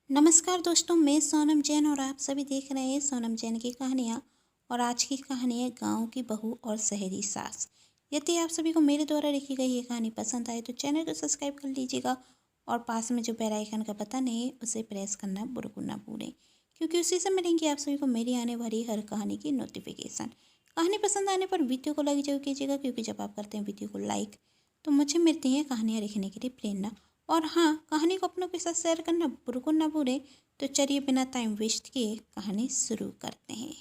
नमस्कार दोस्तों, मैं सोनम जैन और आप सभी देख रहे हैं सोनम जैन की कहानियाँ। और आज की कहानी है गांव की बहू और शहरी सास। यदि आप सभी को मेरे द्वारा लिखी गई ये कहानी पसंद आए तो चैनल को सब्सक्राइब कर लीजिएगा और पास में जो बेल आइकन का बटन है उसे प्रेस करना बिल्कुल ना भूलें, क्योंकि उसी से मिलेंगे आप सभी को मेरी आने वाली हर कहानी की नोटिफिकेशन। कहानी पसंद आने पर वीडियो को लाइक जरूर कीजिएगा, क्योंकि जब आप करते हैं वीडियो को लाइक तो मुझे मिलती है कहानियाँ लिखने के लिए प्रेरणा। और हाँ, कहानी को अपनों के साथ शेयर करना बिल्कुल ना भूलें। तो चलिए बिना टाइम वेस्ट किए कहानी शुरू करते हैं।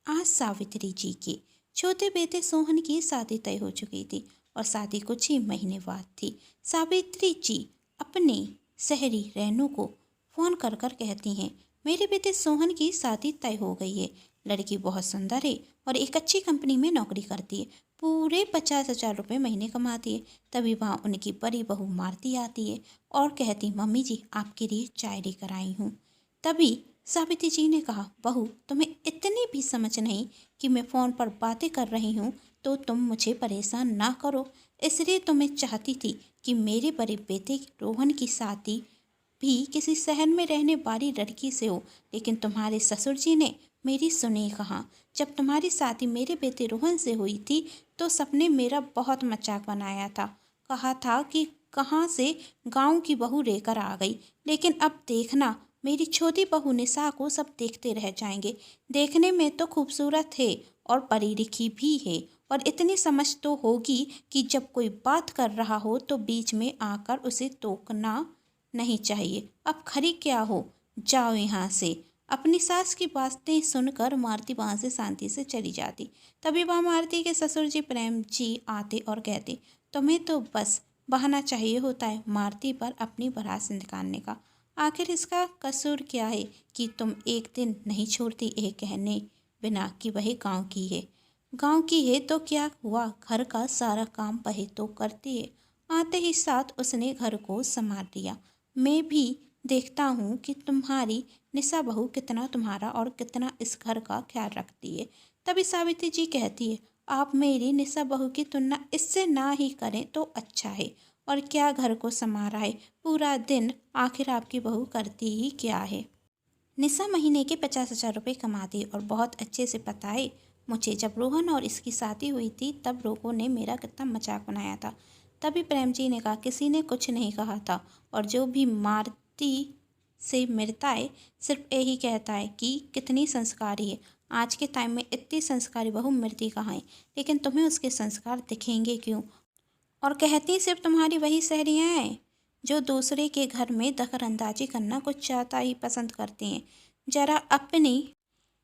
आज सावित्री जी के छोटे बेटे सोहन की शादी तय हो चुकी थी और शादी कुछ ही महीने बाद थी। सावित्री जी अपने शहरी रेनू को फोन कर कर कहती हैं, मेरे बेटे सोहन की शादी तय हो गई है। लड़की बहुत सुंदर है और एक अच्छी कंपनी में नौकरी करती है। पूरे 50,000 रुपये महीने कमाती है। तभी वहाँ उनकी बड़ी बहू मारती आती है और कहती, मम्मी जी आपके लिए चाय लेकर आई हूँ। तभी सावित्री जी ने कहा, बहू तुम्हें इतनी भी समझ नहीं कि मैं फ़ोन पर बातें कर रही हूँ तो तुम मुझे परेशान ना करो। इसलिए तो मैं चाहती थी कि मेरे बड़े बेटे रोहन की शादी भी किसी शहर में रहने वाली लड़की से हो, लेकिन तुम्हारे ससुर जी ने मेरी सुनी कहा। जब तुम्हारी शादी मेरे बेटे रोहन से हुई थी तो सबने मेरा बहुत मजाक बनाया था। कहा था कि कहाँ से गांव की बहू लेकर आ गई, लेकिन अब देखना मेरी छोटी बहू निशा को सब देखते रह जाएंगे। देखने में तो खूबसूरत है और पढ़ी लिखी भी है, और इतनी समझ तो होगी कि जब कोई बात कर रहा हो तो बीच में आकर उसे टोकना नहीं चाहिए। अब खरी क्या हो, जाओ यहाँ से। अपनी सास की बातें सुनकर मारती वहाँ से शांति से चली जाती। तभी वहाँ मारती के ससुर जी प्रेम जी आते और कहते, तुम्हें तो बस बहाना चाहिए होता है मारती पर अपनी भड़ास निकालने का। आखिर इसका कसूर क्या है कि तुम एक दिन नहीं छोड़ती ये कहने बिना कि वह गांव की है। गांव की है तो क्या हुआ, घर का सारा काम वह तो करती है। आते ही साथ उसने घर को संभाल लिया। मैं भी देखता हूँ कि तुम्हारी निशा बहू कितना तुम्हारा और कितना इस घर का ख्याल रखती है। तभी सावित्री जी कहती है, आप मेरी निशा बहू की तुलना इससे ना ही करें तो अच्छा है। और क्या घर को संभाला है पूरा दिन, आखिर आपकी बहू करती ही क्या है। निशा महीने के 50,000 रुपये कमाती और बहुत अच्छे से पता है मुझे। जब रोहन और इसकी शादी हुई थी तब लोगों ने मेरा कितना मजाक बनाया था। तभी प्रेम जी ने कहा, किसी ने कुछ नहीं कहा था, और जो भी मारती से मिलता है सिर्फ यही कहता है कि कितनी संस्कारी है। आज के टाइम में इतनी संस्कारी बहू मिलती कहाँ है, लेकिन तुम्हें उसके संस्कार दिखेंगे क्यों। और कहती सिर्फ तुम्हारी वही सहेलियाँ हैं जो दूसरे के घर में दखलअंदाजी करना कुछ ज़्यादा ही पसंद करती हैं। जरा अपनी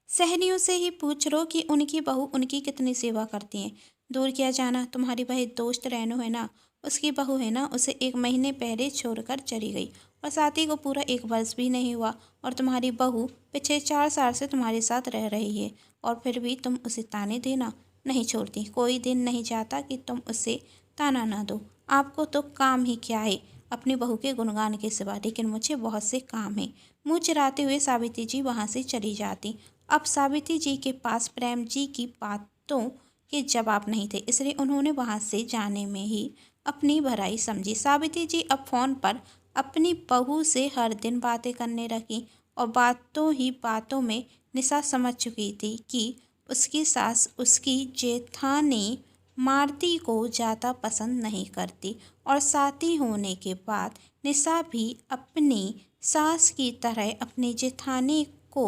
सहेलियों से ही पूछ लो कि उनकी बहू उनकी कितनी सेवा करती हैं। दूर किया जाना, तुम्हारी वही दोस्त रेनू है ना, उसकी बहू है ना, उसे 1 महीने पहले छोड़कर चली गई और शादी को पूरा 1 वर्ष भी नहीं हुआ। और तुम्हारी बहू पिछले 4 साल से तुम्हारे साथ रह रही है और फिर भी तुम उसे ताने देना नहीं छोड़ती। कोई दिन नहीं जाता कि तुम उसे ताना ना दो। आपको तो काम ही क्या है अपनी बहू के गुणगान के सिवा, लेकिन मुझे बहुत से काम है। मुँह चिराते हुए सावित्री जी वहाँ से चली जाती। अब सावित्री जी के पास प्रेम जी की बातों के जवाब नहीं थे, इसलिए उन्होंने वहाँ से जाने में ही अपनी भलाई समझी। सावित्री जी अब फ़ोन पर अपनी बहू से हर दिन बातें करने लगी और बातों ही बातों में निशा समझ चुकी थी कि उसकी सास उसकी जेठानी मारती को ज़्यादा पसंद नहीं करती, और शादी होने के बाद निशा भी अपनी सास की तरह अपनी जेठानी को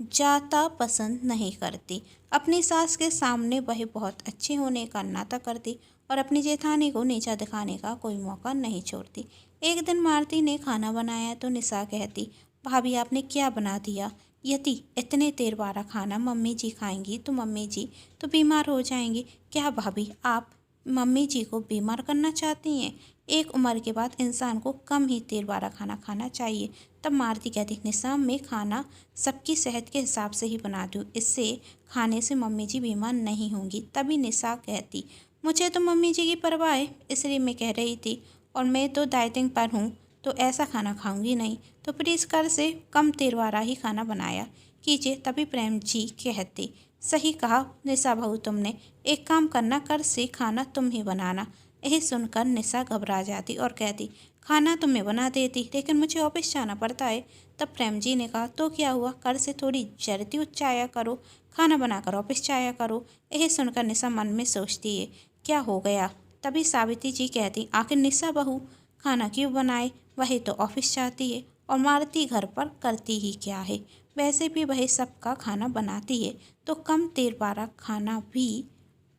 ज़्यादा पसंद नहीं करती। अपनी सास के सामने वह बहुत अच्छे होने का नाटक करती और अपनी जेठानी को नीचा दिखाने का कोई मौका नहीं छोड़ती। एक दिन मालती ने खाना बनाया तो निशा कहती, भाभी आपने क्या बना दिया। यदि इतने देर वाला खाना मम्मी जी खाएंगी तो मम्मी जी तो बीमार हो जाएंगी। क्या भाभी आप मम्मी जी को बीमार करना चाहती हैं। एक उम्र के बाद इंसान को कम ही तेल वाला खाना खाना चाहिए। तब मारती कहती, निशा मैं खाना सबकी सेहत के हिसाब से ही बना दूँ, इससे खाने से मम्मी जी बीमार नहीं होंगी। तभी निशा कहती, मुझे तो मम्मी जी की परवाह है, इसलिए मैं कह रही थी, और मैं तो डाइटिंग पर हूँ तो ऐसा खाना खाऊंगी नहीं, तो प्लीज़ कल से कम तेल वाला ही खाना बनाया कीजिए। तभी प्रेम जी कहते, सही कहा निशा बहू तुमने, एक काम करना, कल से खाना तुम ही बनाना। यही सुनकर निशा घबरा जाती और कहती, खाना तो मैं बना देती, लेकिन मुझे ऑफिस जाना पड़ता है। तब प्रेम जी ने कहा, तो क्या हुआ, कल से थोड़ी जल्दी उठ जाया करो, खाना बनाकर ऑफिस जाया करो। यही सुनकर निशा मन में सोचती है, क्या हो गया। तभी सावित्री जी कहती, आखिर निशा बहू खाना क्यों बनाए, वही तो ऑफिस जाती है और मालती घर पर करती ही क्या है। वैसे भी वही सबका खाना बनाती है, तो कम देर बारा खाना भी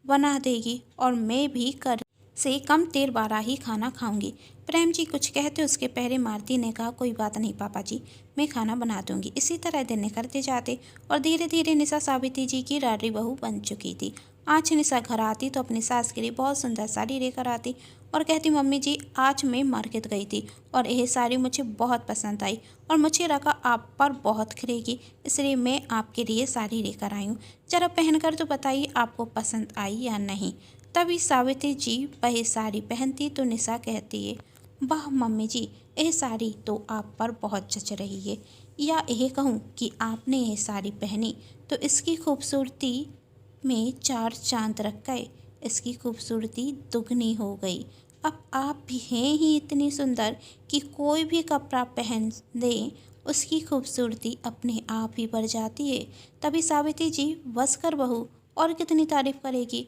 बना देगी और मैं भी कर से कम देर बारा ही खाना खाऊंगी। प्रेम जी कुछ कहते उसके पहले मालती ने कहा, कोई बात नहीं पापा जी, मैं खाना बना दूंगी। इसी तरह दिन निकलते जाते और धीरे धीरे निशा सावित्री जी की लाडली बहू बन चुकी थी। आज निशा घर आती तो अपनी सास के लिए बहुत सुंदर साड़ी लेकर आती और कहती, मम्मी जी आज मैं मार्केट गई थी और यह साड़ी मुझे बहुत पसंद आई और मुझे लगा आप पर बहुत खिलेगी, इसलिए मैं आपके लिए साड़ी लेकर आई हूँ। जरा पहनकर तो बताइए आपको पसंद आई या नहीं। तभी सावित्री जी वह साड़ी पहनती तो निशा कहती है, वाह मम्मी जी, यह साड़ी तो आप पर बहुत जच रही है, या यह कहूँ कि आपने यह साड़ी पहनी तो इसकी खूबसूरती में चार चांद रख गए, इसकी खूबसूरती दुगनी हो गई। अब आप भी हैं ही इतनी सुंदर कि कोई भी कपड़ा पहन दे उसकी खूबसूरती अपने आप ही बढ़ जाती है। तभी सावित्री जी बस कर बहू और कितनी तारीफ करेगी,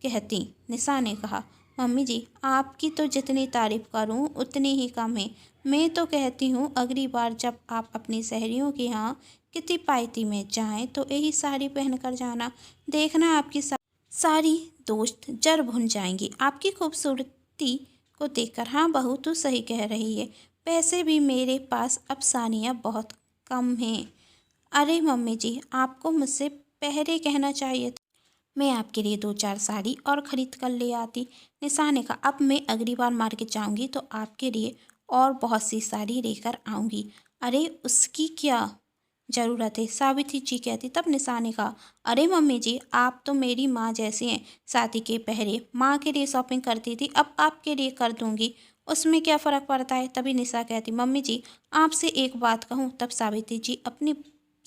कहती। निशा ने कहा, मम्मी जी आपकी तो जितनी तारीफ करूं उतनी ही कम है। मैं तो कहती हूँ अगली बार जब आप अपनी सहेलियों के यहाँ कितनी पार्टी में जाएं तो यही साड़ी पहनकर जाना, देखना आपकी सारी दोस्त जर भुन जाएंगी आपकी खूबसूरती को देखकर। हाँ बहू तू सही कह रही है, पैसे भी मेरे पास अब सानिया बहुत कम हैं। अरे मम्मी जी आपको मुझसे पहले कहना चाहिए था, मैं आपके लिए 2-4 साड़ी और ख़रीद कर ले आती। निशा ने कहा, अब मैं अगली बार मार्केट जाऊंगी तो आपके लिए और बहुत सी साड़ी लेकर आऊंगी। अरे उसकी क्या ज़रूरत है, सावित्री जी कहती। तब निशा ने कहा, अरे मम्मी जी आप तो मेरी माँ जैसी हैं, शादी के पहले माँ के लिए शॉपिंग करती थी, अब आपके लिए कर दूंगी, उसमें क्या फ़र्क पड़ता है। तभी निशा कहती, मम्मी जी आपसे एक बात कहूँ। तब सावित्री जी अपनी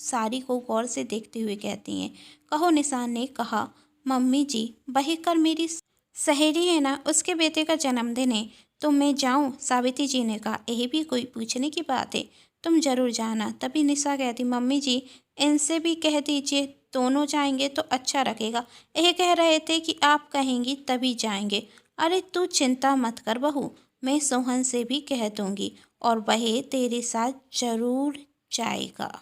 साड़ी को गौर से देखते हुए कहती हैं, कहो। निशा ने कहा, मम्मी जी वही कर मेरी सहेली है ना, उसके बेटे का जन्मदिन है तो मैं जाऊं। सावित्री जी ने कहा, यह भी कोई पूछने की बात है, तुम जरूर जाना। तभी निशा कहती, मम्मी जी इनसे भी कह दीजिए दोनों जाएंगे तो अच्छा रखेगा, यह कह रहे थे कि आप कहेंगी तभी जाएंगे। अरे तू चिंता मत कर बहू, मैं सोहन से भी कह दूंगी और वह तेरे साथ जरूर जाएगा।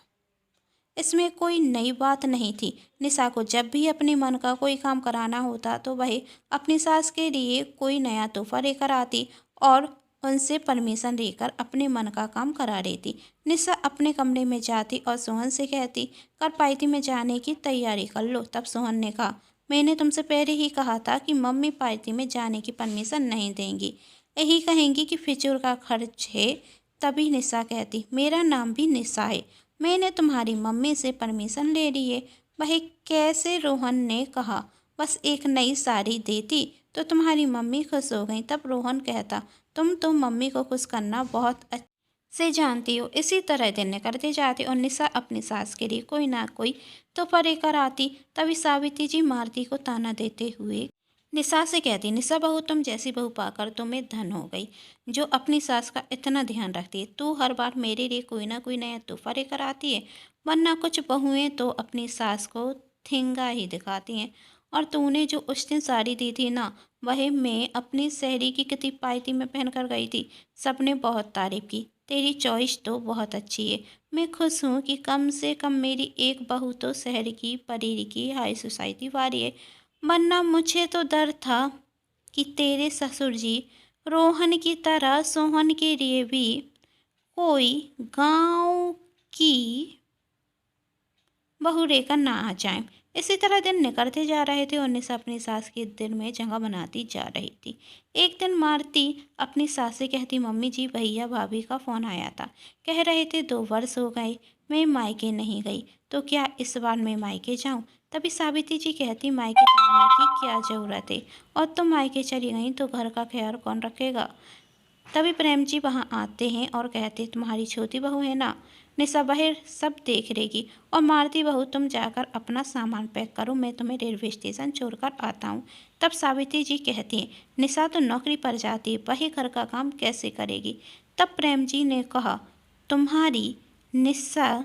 इसमें कोई नई बात नहीं थी। निशा को जब भी अपने मन का कोई काम कराना होता तो वह अपनी सास के लिए कोई नया तोहफा लेकर आती और उनसे परमिशन लेकर अपने मन का काम करा लेती। निशा अपने कमरे में जाती और सोहन से कहती, कल पार्टी में जाने की तैयारी कर लो। तब सोहन ने कहा, मैंने तुमसे पहले ही कहा था कि मम्मी पार्टी में जाने की परमिशन नहीं देंगी, यही कहेंगी कि फिजूल का खर्च है। तभी निशा कहती, मेरा नाम भी निशा है, मैंने तुम्हारी मम्मी से परमिशन ले ली है। वह कैसे, रोहन ने कहा, बस एक नई साड़ी देती तो तुम्हारी मम्मी खुश हो गई। तब रोहन कहता, तुम तो मम्मी को खुश करना बहुत अच्छे से जानती हो। इसी तरह दिन निकलते जाते और निशा अपनी सास के लिए कोई ना कोई तोहफा लेकर आती। तभी सावित्री जी मालती को ताना देते हुए निशा से कहती, निशा बहू तुम जैसी बहू पाकर तो मैं धन हो गई, जो अपनी सास का इतना ध्यान रखती है। तू हर बार मेरे लिए कोई ना कोई नया तोहफा लेकर आती है, वरना कुछ बहुएं तो अपनी सास को ठेंगा ही दिखाती हैं। और तूने जो उस दिन साड़ी दी थी ना, वह मैं अपनी सहेली की कितनी पार्टी में पहन कर गई थी, सबने बहुत तारीफ की। तेरी चॉइस तो बहुत अच्छी है, मैं खुश हूँ कि कम से कम मेरी एक बहू तो शहर की परीरी की हाई सोसाइटी वाली है, वरना मुझे तो डर था कि तेरे ससुर जी रोहन की तरह सोहन के लिए भी कोई गांव की बहू लेकर ना आ जाए। इसी तरह दिन निकलते जा रहे थे और निशा अपनी सास के दिल में जगह बनाती जा रही थी। एक दिन मालती अपनी सास से कहती, मम्मी जी भैया भाभी का फ़ोन आया था, कह रहे थे 2 वर्ष हो गए मैं मायके नहीं गई, तो क्या इस बार मैं मायके जाऊं। तभी सावित्री जी कहती, मायके जाने की क्या ज़रूरत है, और तुम मायके चली गई तो घर का ख्याल कौन रखेगा। तभी प्रेम जी वहाँ आते हैं और कहते, तुम्हारी छोटी बहू है ना, निशा बाहर सब देख लेगी, और मालती बहू तुम जाकर अपना सामान पैक करो, मैं तुम्हें रेलवे स्टेशन छोड़कर आता हूँ। तब सावित्री जी कहती हैं, निशा तो नौकरी पर जाती है, वही घर का काम कैसे करेगी। तब प्रेम जी ने कहा, तुम्हारी निस्सा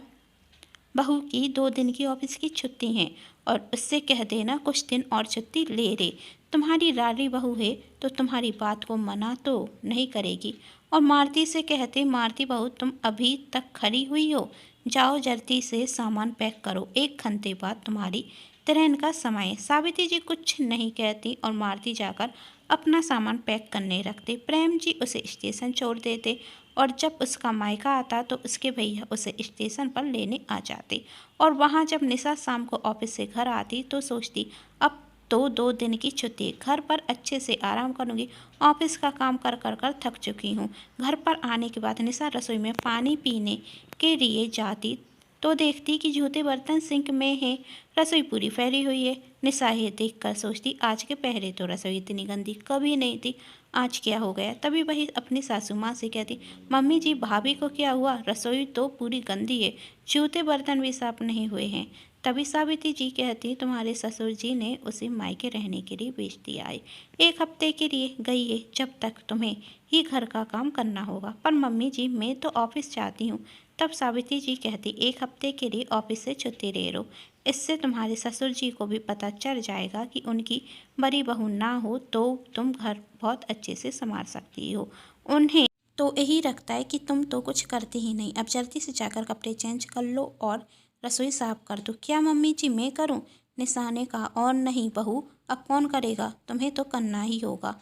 बहू की 2 दिन की ऑफिस की छुट्टी है और उससे कह देना कुछ दिन और छुट्टी ले ले। तुम्हारी लाडली बहू है तो तुम्हारी बात को मना तो नहीं करेगी। और मालती से कहते, मालती बहू तुम अभी तक खड़ी हुई हो, जाओ जल्दी से सामान पैक करो, 1 घंटे बाद तुम्हारी ट्रेन का समय है। सावित्री जी कुछ नहीं कहती और मालती जाकर अपना सामान पैक करने रखते। प्रेम जी उसे स्टेशन छोड़ देते और जब उसका मायका आता तो उसके भैया उसे स्टेशन पर लेने आ जाते। और वहाँ जब निशा शाम को ऑफिस से घर आती तो सोचती, अब तो 2 दिन की छुट्टी, घर पर अच्छे से आराम करूँगी, ऑफिस का काम कर कर कर थक चुकी हूँ। घर पर आने के बाद निशा रसोई में पानी पीने के लिए जाती तो देखती कि जूठे बर्तन सिंक में हैं, रसोई पूरी फैली हुई है। निशा ये देख कर सोचती, आज के पहले तो रसोई इतनी गंदी कभी नहीं थी, आज क्या हो गया। तभी वही अपनी सासू माँ से कहती, मम्मी जी भाभी को क्या हुआ, रसोई तो पूरी गंदी है, जूठे बर्तन भी साफ नहीं हुए हैं। तभी सावित्री जी कहती, तुम्हारे ससुर जी ने उसे मायके रहने के लिए भेज दिया है, 1 हफ्ते के लिए गई है, जब तक तुम्हें ही घर का काम करना होगा। पर मम्मी जी मैं तो ऑफिस जाती हूँ। तब सावित्री जी कहती, 1 हफ्ते के लिए ऑफिस से छुट्टी ले लो, इससे तुम्हारे ससुर जी को भी पता चल जाएगा कि उनकी बड़ी बहू ना हो तो तुम घर बहुत अच्छे से संभाल सकती हो। उन्हें तो यही रखता है कि तुम तो कुछ करती ही नहीं। अब जल्दी से जाकर कपड़े चेंज कर लो और रसोई साफ कर दो। क्या मम्मी जी मैं करूं? निशा ने कहा। और नहीं बहू, अब कौन करेगा, तुम्हें तो करना ही होगा।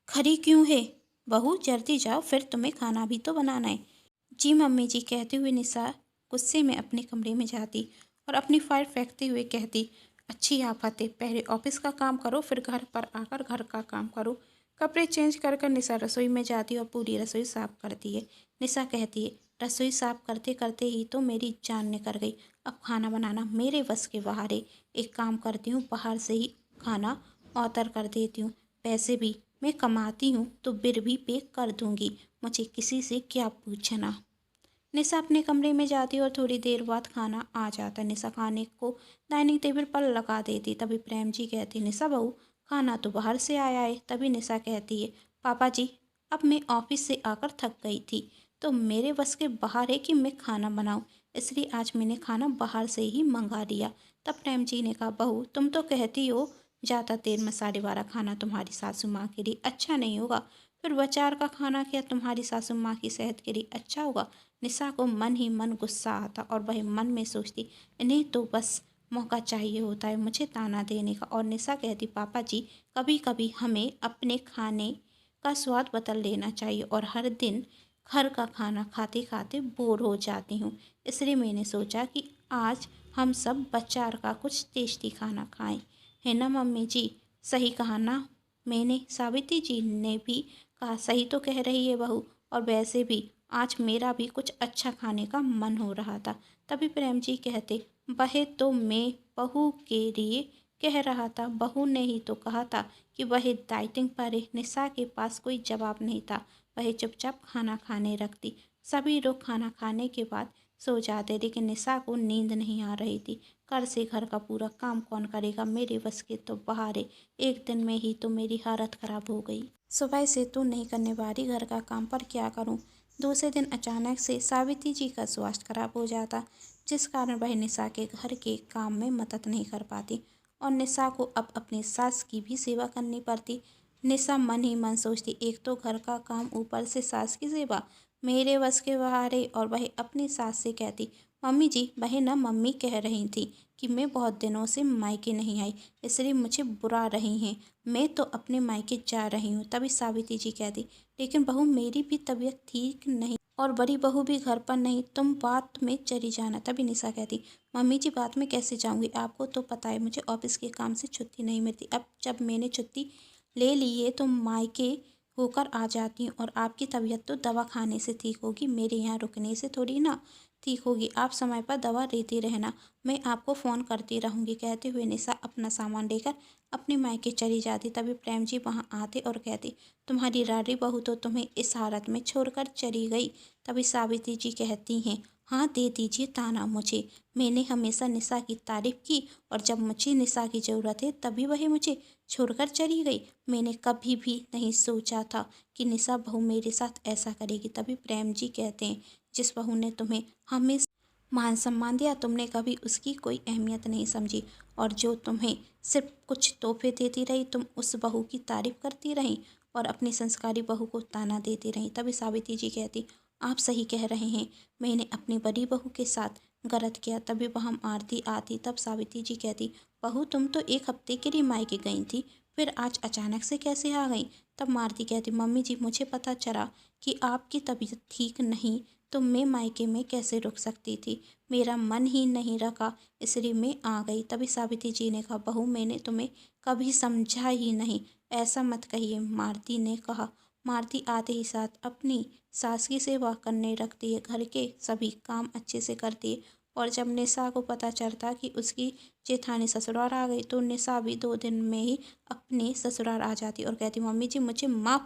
खड़ी क्यों है बहू, जल्दी जाओ, फिर तुम्हें खाना भी तो बनाना है। जी मम्मी जी, कहते हुए निशा गुस्से में अपने कमरे में जाती और अपनी फाइल फेंकते हुए कहती, अच्छी आफत है, पहले ऑफिस का काम करो फिर घर पर आकर घर का काम करो। कपड़े चेंज कर कर निशा रसोई में जाती और पूरी रसोई साफ करती है। निशा कहती है, रसोई साफ करते करते ही तो मेरी जान निकल गई, अब खाना बनाना मेरे बस के बाहर है। एक काम करती हूँ, बाहर से ही खाना ऑर्डर कर देती हूँ, पैसे भी मैं कमाती हूँ तो बिल भी पे कर दूँगी, मुझे किसी से क्या पूछना। निशा अपने कमरे में जाती और थोड़ी देर बाद खाना आ जाता। निशा खाने को डाइनिंग टेबल पर लगा देती। तभी प्रेम जी कहती, निशा बहू खाना तो बाहर से आया है। तभी निशा कहती है, पापा जी अब मैं ऑफिस से आकर थक गई थी तो मेरे बस के बाहर है कि मैं खाना बनाऊं, इसलिए आज मैंने खाना बाहर से ही मंगा लिया। तब प्रेम जी ने कहा, बहू तुम तो कहती हो ज़्यादा तेल मसाले वाला खाना तुम्हारी सासू माँ के लिए अच्छा नहीं होगा, फिर बाजार का खाना क्या तुम्हारी सासू माँ की सेहत के लिए अच्छा होगा। निशा को मन ही मन गुस्सा आता और वह मन में सोचती, इन्हें तो बस मौका चाहिए होता है मुझे ताना देने का। और निशा कहती, पापा जी कभी कभी हमें अपने खाने का स्वाद बदल लेना चाहिए और हर दिन घर का खाना खाते खाते बोर हो जाती हूँ, इसलिए मैंने सोचा कि आज हम सब बाजार का कुछ टेस्टी खाना खाएं। है ना मम्मी जी, सही कहा ना मैंने। सावित्री जी ने भी कहा, सही तो कह रही है बहू, और वैसे भी आज मेरा भी कुछ अच्छा खाने का मन हो रहा था। तभी प्रेम जी कहते, वह तो मैं बहू के लिए कह रहा था, बहू ने ही तो कहा था कि वह डाइटिंग पर है। निशा के पास कोई जवाब नहीं था, वह चुपचाप खाना खाने लगती। सभी लोग खाना खाने के बाद सो जाते, लेकिन निशा को नींद नहीं आ रही थी। कल से घर का पूरा काम कौन करेगा, मेरे बस के तो बाहर है, एक दिन में ही तो मेरी हालत खराब हो गई। सुबह से तो नहीं करने वाली घर का काम, पर क्या करूं। दूसरे दिन अचानक से सावित्री जी का स्वास्थ्य खराब हो जाता, जिस कारण वह निशा के घर के काम में मदद नहीं कर पाती और निशा को अब अपनी सास की भी सेवा करनी पड़ती। निशा मन ही मन सोचती, एक तो घर का काम, ऊपर से सास की सेवा, मेरे बस के बाहर है। और वह अपनी सास से कहती, मम्मी जी वह ना मम्मी कह रही थी कि मैं बहुत दिनों से मायके नहीं आई, इसलिए मुझे बुला रही हैं, मैं तो अपने मायके जा रही हूँ। तभी सावित्री जी कहती, लेकिन बहू मेरी भी तबीयत ठीक नहीं और बड़ी बहू भी घर पर नहीं, तुम बात में चली जाना। तभी निशा कहती, मम्मी जी बात में कैसे जाऊंगी, आपको तो पता है मुझे ऑफिस के काम से छुट्टी नहीं मिलती, अब जब मैंने छुट्टी ले ली है तो मायके होकर आ जाती हूँ और आपकी तबीयत तो दवा खाने से ठीक होगी, मेरे यहाँ रुकने से थोड़ी ना ठीक होगी, आप समय पर दवा लेती रहना, मैं आपको फ़ोन करती रहूँगी। कहते हुए निशा अपना सामान लेकर अपने मायके चली जाती। तभी प्रेम जी वहाँ आते और कहते, तुम्हारी लाडली बहू तो तुम्हें इस हालत में छोड़कर चली गई। तभी सावित्री जी कहती हैं, हाँ दे दीजिए ताना मुझे। मैंने हमेशा निशा की तारीफ की और जब मुझे निशा की ज़रूरत है तभी वह मुझे छोड़कर चली गई। मैंने कभी भी नहीं सोचा था कि निशा बहू मेरे साथ ऐसा करेगी। तभी प्रेम जी कहते हैं, जिस बहू ने तुम्हें हमेशा मान सम्मान दिया तुमने कभी उसकी कोई अहमियत नहीं समझी, और जो तुम्हें सिर्फ कुछ तोहफे देती रही तुम उस बहू की तारीफ करती रहीं और अपनी संस्कारी बहू को ताना देती रहीं। तभी सावित्री जी कहती, आप सही कह रहे हैं, मैंने अपनी बड़ी बहू के साथ गलत किया। तभी वहाँ आरती आती। तब सावित्री जी कहती, बहू तुम तो 1 हफ्ते के लिए मायके गई थी, फिर आज अचानक से कैसे आ गई। तब मारती कहती, मम्मी जी मुझे पता चला कि आपकी तबीयत ठीक नहीं तो मैं मायके में कैसे रुक सकती थी, मेरा मन ही नहीं रखा इसलिए मैं आ गई। तभी सावित्री जी ने कहा, बहू मैंने तुम्हें कभी समझा ही नहीं, ऐसा मत कहिए। मारती ने कहा। मारती आते ही साथ अपनी सास की सेवा करने रखती है, घर के सभी काम अच्छे से करती है। और जब निशा को पता चलता कि उसकी जेठानी ससुराल आ गई तो निशा भी 2 दिन में ही अपने ससुराल आ जाती और कहती, मम्मी जी मुझे माफ़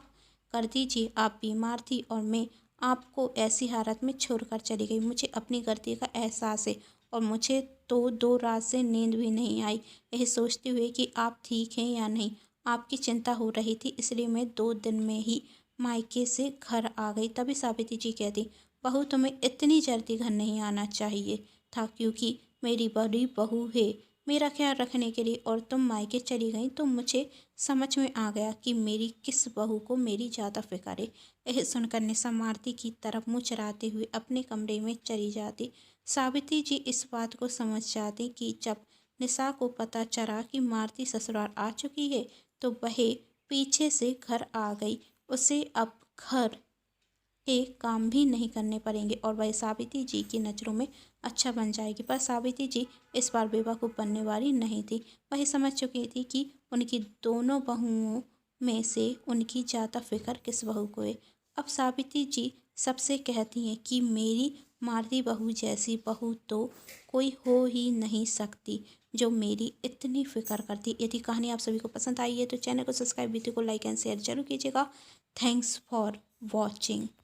कर दीजिए, आप बीमार थी और मैं आपको ऐसी हालत में छोड़कर चली गई। मुझे अपनी गलती का एहसास है और मुझे तो 2 रात से नींद भी नहीं आई, यह सोचते हुए कि आप ठीक हैं या नहीं। आपकी चिंता हो रही थी इसलिए मैं 2 दिन में ही मायके से घर आ गई। तभी सावित्री जी कहती, बहू तुम्हें इतनी जल्दी घर नहीं आना चाहिए था, क्योंकि मेरी बड़ी बहू है मेरा ख्याल रखने के लिए, और तुम मायके चली गई तो मुझे समझ में आ गया कि मेरी किस बहू को मेरी ज़्यादा फिक्र है। यह सुनकर निशा मारती की तरफ मुँह चढ़ाते हुए अपने कमरे में चली जाती। सावित्री जी इस बात को समझ जाती कि जब निशा को पता चला कि मारती ससुराल आ चुकी है तो वह पीछे से घर आ गई। उसे अब घर के काम भी नहीं करने पड़ेंगे और वह सावित्री जी की नज़रों में अच्छा बन जाएगी। पर सावित्री जी इस बार बेवकूफ़ बनने वाली नहीं थी। वह समझ चुकी थी कि उनकी दोनों बहुओं में से उनकी ज़्यादा फिक्र किस बहू को है। अब सावित्री जी सबसे कहती हैं कि मेरी मारती बहू जैसी बहू तो कोई हो ही नहीं सकती जो मेरी इतनी फिक्र करती। यदि कहानी आप सभी को पसंद आई है तो चैनल को सब्सक्राइब, वीडियो को लाइक एंड शेयर जरूर कीजिएगा। Thanks for watching.